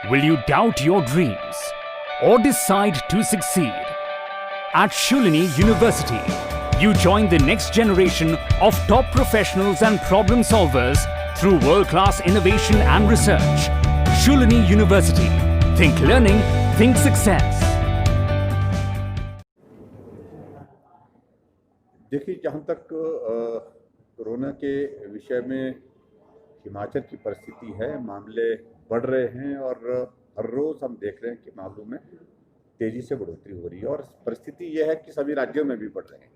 Will you doubt your dreams or decide to succeed? At Shulini University, you join the next generation of top professionals and problem solvers through world-class innovation and research. Shulini University. Think learning, think success. देखिए, जहाँ तक corona के विषय में हिमाचल की परिस्थिति है, मामले बढ़ रहे हैं और हर रोज़ हम देख रहे हैं कि मामलों में तेज़ी से बढ़ोतरी हो रही है और परिस्थिति यह है कि सभी राज्यों में भी बढ़ रहे हैं।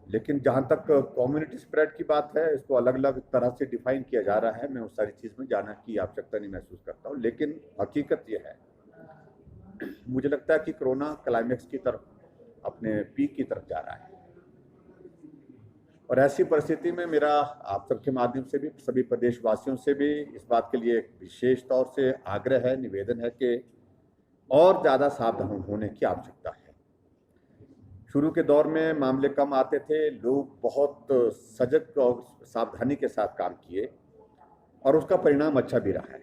लेकिन जहाँ तक कम्युनिटी स्प्रेड की बात है, इसको अलग अलग तरह से डिफाइन किया जा रहा है। मैं उस सारी चीज़ में जाने की आवश्यकता नहीं महसूस करता हूँ, लेकिन हकीकत यह है, मुझे लगता है कि कोरोना क्लाइमेक्स की तरफ, अपने पीक की तरफ जा रहा है। और ऐसी परिस्थिति में मेरा आप सबके माध्यम से भी, सभी प्रदेशवासियों से भी इस बात के लिए विशेष तौर से आग्रह है, निवेदन है कि और ज़्यादा सावधान होने की आवश्यकता है। शुरू के दौर में मामले कम आते थे, लोग बहुत सजग और सावधानी के साथ काम किए और उसका परिणाम अच्छा भी रहा है।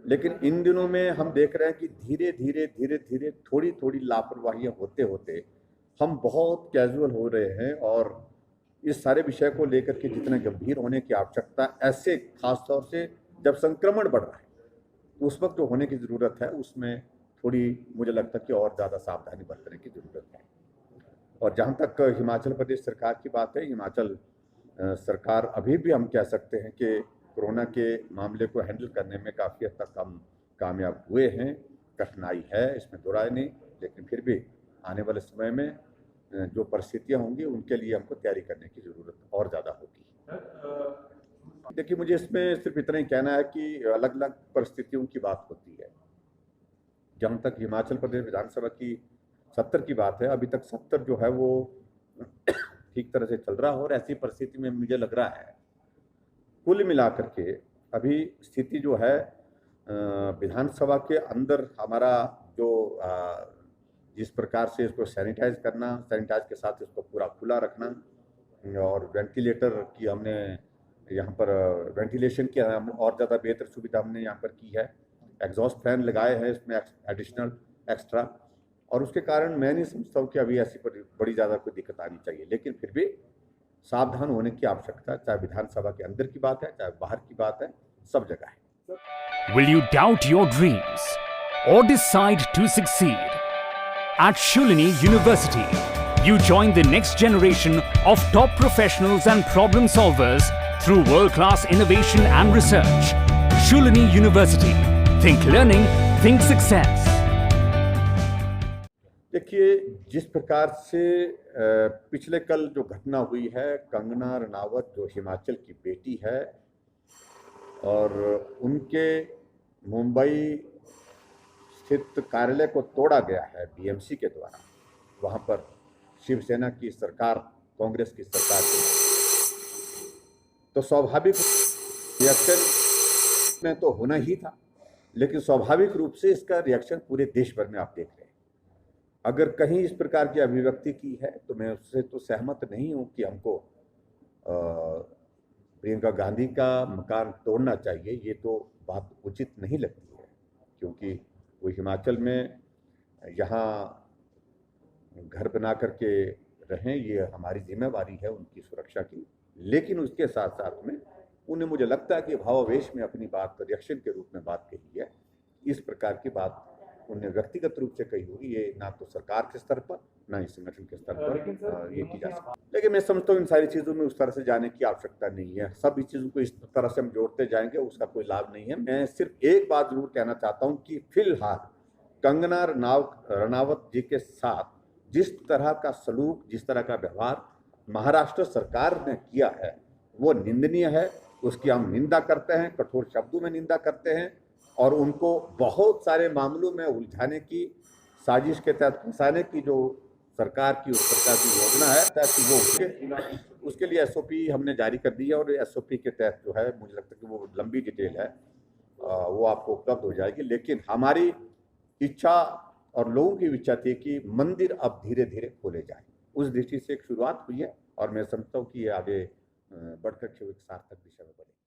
लेकिन इन दिनों में हम देख रहे हैं कि धीरे धीरे थोड़ी थोड़ी लापरवाहियाँ होते होते हम बहुत कैजुअल हो रहे हैं और इस सारे विषय को लेकर के जितने गंभीर होने की आवश्यकता, ऐसे खास तौर से जब संक्रमण बढ़ रहा है, उस वक्त जो होने की ज़रूरत है, उसमें थोड़ी मुझे लगता है कि और ज़्यादा सावधानी बरतने की ज़रूरत है। और जहाँ तक हिमाचल प्रदेश सरकार की बात है, हिमाचल सरकार अभी भी हम कह सकते हैं कि कोरोना के मामले को हैंडल करने में काफ़ी हद तक हम कामयाब हुए हैं। कठिनाई है, इसमें दो राय नहीं, लेकिन फिर भी आने वाले समय में जो परिस्थितियाँ होंगी उनके लिए हमको तैयारी करने की ज़रूरत और ज़्यादा होगी। देखिए, मुझे इसमें सिर्फ इतना ही कहना है कि अलग अलग परिस्थितियों की बात होती है। जहाँ तक हिमाचल प्रदेश विधानसभा की 70 की बात है, अभी तक 70 जो है वो ठीक तरह से चल रहा है और ऐसी परिस्थिति में मुझे लग रहा है कुल मिलाकर के अभी स्थिति जो है विधानसभा के अंदर हमारा जो जिस प्रकार से इसको सैनिटाइज करना, सैनिटाइज के साथ इसको पूरा खुला रखना और वेंटिलेटर की हमने यहाँ पर वेंटिलेशन की और ज़्यादा बेहतर सुविधा हमने यहाँ पर की है। एग्जॉस्ट फैन लगाए हैं इसमें एडिशनल एक्स्ट्रा, और उसके कारण मैं नहीं समझता हूँ कि अभी ऐसी बड़ी ज़्यादा कोई दिक्कत आनी चाहिए। लेकिन फिर भी सावधान होने की आवश्यकता है, चाहे विधानसभा के अंदर की बात है, चाहे बाहर की बात है, सब जगह है। Will you doubt your dreams or decide to succeed? At Shulini University, you join the next generation of top professionals and problem solvers through world-class innovation and research. Shulini University. Think learning, think success. देखिए, जिस प्रकार से पिछले कल जो घटना हुई है, कंगना रनावत जो हिमाचल की बेटी है और उनके मुंबई स्थित कार्यालय को तोड़ा गया है बीएमसी के द्वारा, वहाँ पर शिवसेना की सरकार, कांग्रेस की सरकार की, तो स्वाभाविक रिएक्शन में तो होना ही था। लेकिन स्वाभाविक रूप से इसका रिएक्शन पूरे देश भर में आप देख रहे हैं। अगर कहीं इस प्रकार की अभिव्यक्ति की है तो मैं उससे तो सहमत नहीं हूँ कि हमको प्रियंका गांधी का मकान तोड़ना चाहिए। ये तो बात उचित नहीं लगती है, क्योंकि वो हिमाचल में यहाँ घर बना करके रहें, ये हमारी जिम्मेवारी है उनकी सुरक्षा की। लेकिन उसके साथ साथ में उन्हें, मुझे लगता है कि भावावेश में अपनी बात रिएक्शन के रूप में बात कही है। इस प्रकार की बात उन्हें व्यक्तिगत रूप से कही होगी, ये ना तो सरकार के स्तर पर, ना ही संगठन के स्तर पर ये की जा सकती। लेकिन मैं समझता हूँ इन सारी चीज़ों में उस तरह से जाने की आवश्यकता नहीं है। सभी चीज़ों को इस तरह से हम जोड़ते जाएंगे, उसका कोई लाभ नहीं है। मैं सिर्फ एक बात जरूर कहना चाहता हूँ कि फिलहाल कंगना रनावत जी के साथ जिस तरह का सलूक, जिस तरह का व्यवहार महाराष्ट्र सरकार ने किया है, वो निंदनीय है। उसकी हम निंदा करते हैं, कठोर शब्दों में निंदा करते हैं और उनको बहुत सारे मामलों में उलझाने की, साजिश के तहत फंसाने की जो सरकार की उस प्रकार की योजना है, वो उसके लिए एसओपी हमने जारी कर दी है और एसओपी के तहत जो है, मुझे लगता है कि वो लंबी डिटेल है, वो आपको उपलब्ध हो जाएगी। लेकिन हमारी इच्छा और लोगों की इच्छा थी कि मंदिर अब धीरे धीरे खोले जाए। उस दृष्टि से एक शुरुआत हुई है और मैं समझता हूँ कि ये आगे बढ़कर के एक सार्थक दिशा में बढ़ेगी।